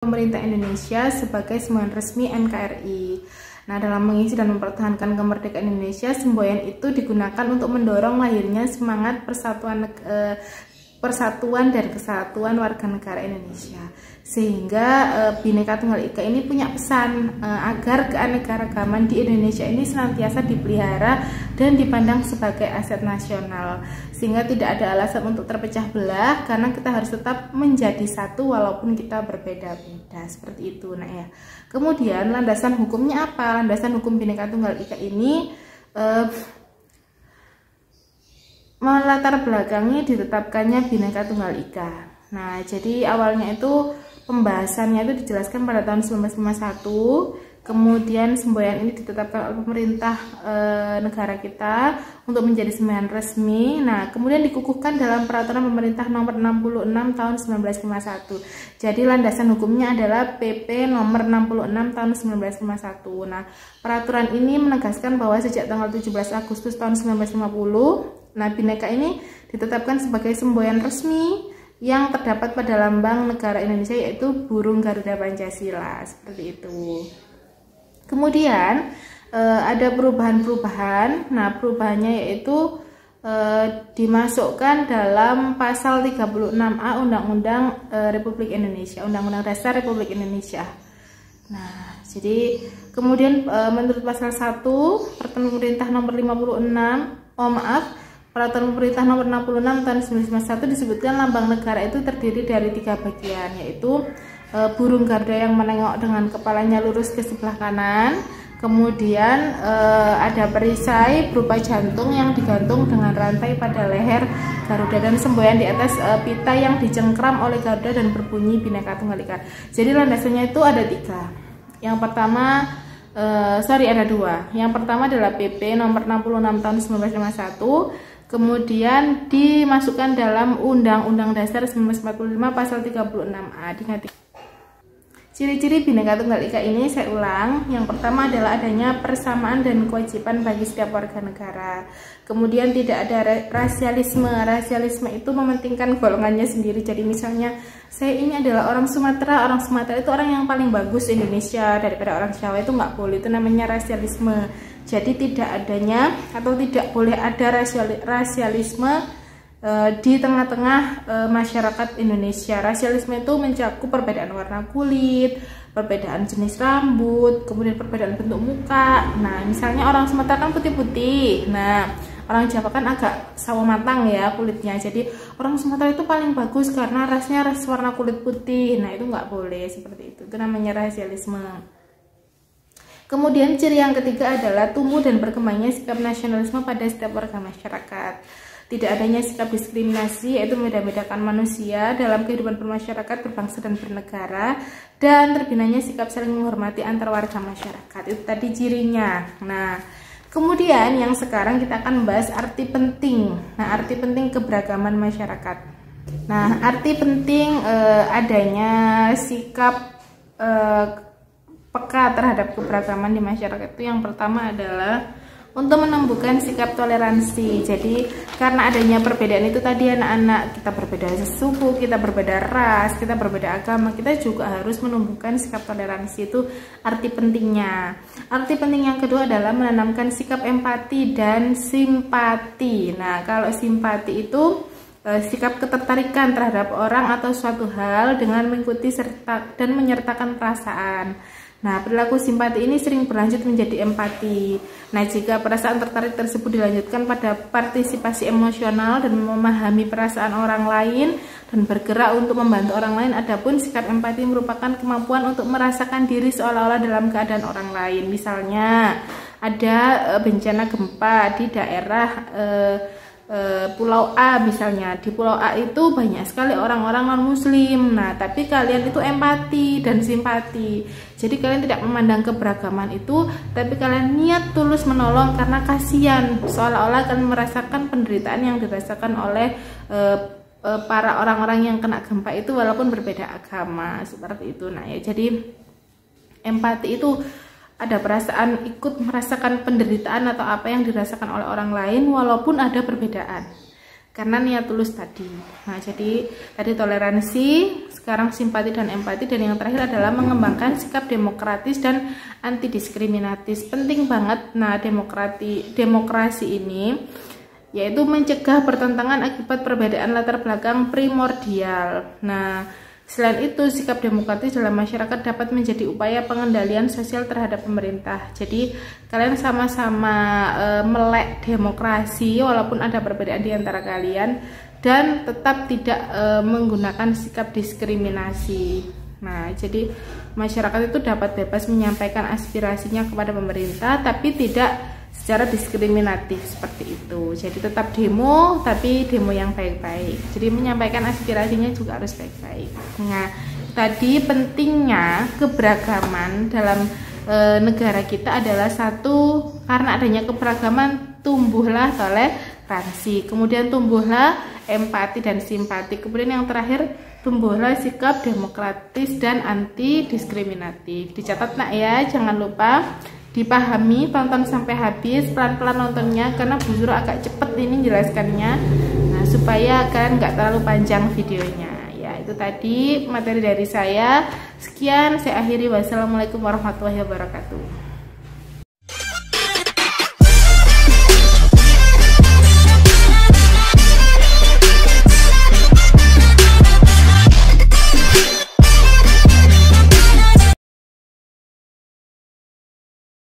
pemerintah Indonesia sebagai semboyan resmi NKRI. Nah, dalam mengisi dan mempertahankan kemerdekaan Indonesia, semboyan itu digunakan untuk mendorong lahirnya semangat persatuan dan kesatuan warga negara Indonesia. Sehingga Bhinneka Tunggal Ika ini punya pesan agar keanekaragaman di Indonesia ini senantiasa dipelihara dan dipandang sebagai aset nasional, sehingga tidak ada alasan untuk terpecah belah karena kita harus tetap menjadi satu walaupun kita berbeda-beda, seperti itu. Nah ya, kemudian landasan hukumnya apa? Landasan hukum Bhinneka Tunggal Ika ini melatar belakangi ditetapkannya Bhinneka Tunggal Ika. Nah, jadi awalnya itu pembahasannya itu dijelaskan pada tahun 1951. Kemudian semboyan ini ditetapkan oleh pemerintah negara kita untuk menjadi semboyan resmi. Nah, kemudian dikukuhkan dalam peraturan pemerintah nomor 66 tahun 1951. Jadi landasan hukumnya adalah PP nomor 66 tahun 1951. Nah, peraturan ini menegaskan bahwa sejak tanggal 17 Agustus tahun 1950, nah Bhinneka ini ditetapkan sebagai semboyan resmi yang terdapat pada lambang negara Indonesia, yaitu burung Garuda Pancasila, seperti itu. Kemudian ada perubahan-perubahan. Nah, perubahannya yaitu dimasukkan dalam pasal 36A Undang-Undang Republik Indonesia, Undang-Undang Dasar Republik Indonesia. Nah, jadi kemudian menurut pasal 1 Peraturan Pemerintah nomor 56, Peraturan Pemerintah nomor 66 tahun 1951 disebutkan lambang negara itu terdiri dari 3 bagian, yaitu burung Garuda yang menengok dengan kepalanya lurus ke sebelah kanan. Kemudian ada perisai berupa jantung yang digantung dengan rantai pada leher Garuda, dan semboyan di atas pita yang dicengkram oleh Garuda dan berbunyi Bhinneka Tunggal Ika. Jadi landasannya itu ada 3. Yang pertama ada 2. Yang pertama adalah PP nomor 66 tahun 1951. Kemudian dimasukkan dalam Undang-Undang Dasar 1945 pasal 36A. Ciri-ciri Bhinneka Tunggal Ika ini saya ulang. Yang pertama adalah adanya persamaan dan kewajiban bagi setiap warga negara. Kemudian tidak ada rasialisme. Rasialisme itu mementingkan golongannya sendiri. Jadi misalnya saya ini adalah orang Sumatera itu orang yang paling bagus Indonesia daripada orang Jawa, itu nggak boleh. Itu namanya rasialisme. Jadi tidak adanya atau tidak boleh ada rasialisme di tengah-tengah masyarakat Indonesia. Rasialisme itu mencakup perbedaan warna kulit, perbedaan jenis rambut, kemudian perbedaan bentuk muka. Nah, misalnya orang Sumatera kan putih-putih. Nah, orang Jawa kan agak sawo matang ya kulitnya. Jadi orang Sumatera itu paling bagus karena rasnya ras warna kulit putih. Nah, itu nggak boleh seperti itu. Itu namanya rasialisme. Kemudian ciri yang ketiga adalah tumbuh dan berkembangnya sikap nasionalisme pada setiap warga masyarakat. Tidak adanya sikap diskriminasi, yaitu membeda-bedakan manusia dalam kehidupan bermasyarakat, berbangsa dan bernegara, dan terbinanya sikap saling menghormati antar warga masyarakat. Itu tadi cirinya. Nah, kemudian yang sekarang kita akan membahas arti penting. Nah, arti penting keberagaman masyarakat. Nah, arti penting adanya sikap peka terhadap keberagaman di masyarakat itu yang pertama adalah untuk menumbuhkan sikap toleransi. Jadi karena adanya perbedaan itu tadi anak-anak, kita berbeda suku, kita berbeda ras, kita berbeda agama, kita juga harus menumbuhkan sikap toleransi. Itu arti pentingnya. Arti penting yang kedua adalah menanamkan sikap empati dan simpati. Nah, kalau simpati itu sikap ketertarikan terhadap orang atau suatu hal dengan mengikuti serta dan menyertakan perasaan. Nah, perilaku simpati ini sering berlanjut menjadi empati. Nah, jika perasaan tertarik tersebut dilanjutkan pada partisipasi emosional dan memahami perasaan orang lain dan bergerak untuk membantu orang lain, adapun sikap empati merupakan kemampuan untuk merasakan diri seolah-olah dalam keadaan orang lain. Misalnya, ada bencana gempa di daerah Pulau A misalnya. Di Pulau A itu banyak sekali orang-orang non-muslim. Nah, tapi kalian itu empati dan simpati. Jadi kalian tidak memandang keberagaman itu, tapi kalian niat tulus menolong karena kasihan, seolah-olah kalian merasakan penderitaan yang dirasakan oleh para orang-orang yang kena gempa itu walaupun berbeda agama, seperti itu. Nah, ya, jadi empati itu ada perasaan ikut merasakan penderitaan atau apa yang dirasakan oleh orang lain walaupun ada perbedaan. karena niat tulus tadi. Nah, jadi tadi toleransi, sekarang simpati dan empati, dan yang terakhir adalah mengembangkan sikap demokratis dan anti diskriminatif. Penting banget. Nah, demokrasi ini yaitu mencegah pertentangan akibat perbedaan latar belakang primordial. Nah, selain itu, sikap demokratis dalam masyarakat dapat menjadi upaya pengendalian sosial terhadap pemerintah. Jadi, kalian sama-sama melek demokrasi walaupun ada perbedaan di antara kalian, dan tetap tidak menggunakan sikap diskriminasi. Nah, jadi masyarakat itu dapat bebas menyampaikan aspirasinya kepada pemerintah, tapi tidak secara diskriminatif seperti itu. Jadi tetap demo, tapi demo yang baik-baik. Jadi menyampaikan aspirasinya juga harus baik-baik. Nah, tadi pentingnya keberagaman dalam negara kita adalah satu, karena adanya keberagaman tumbuhlah toleransi, kemudian tumbuhlah empati dan simpati, kemudian yang terakhir tumbuhlah sikap demokratis dan anti diskriminatif. Dicatat nak ya, jangan lupa dipahami, tonton sampai habis, pelan-pelan nontonnya karena Bu Zuro agak cepet ini jelaskannya. Nah, supaya kalian nggak terlalu panjang videonya. Ya, itu tadi materi dari saya. Sekian, saya akhiri. Wassalamualaikum warahmatullahi wabarakatuh.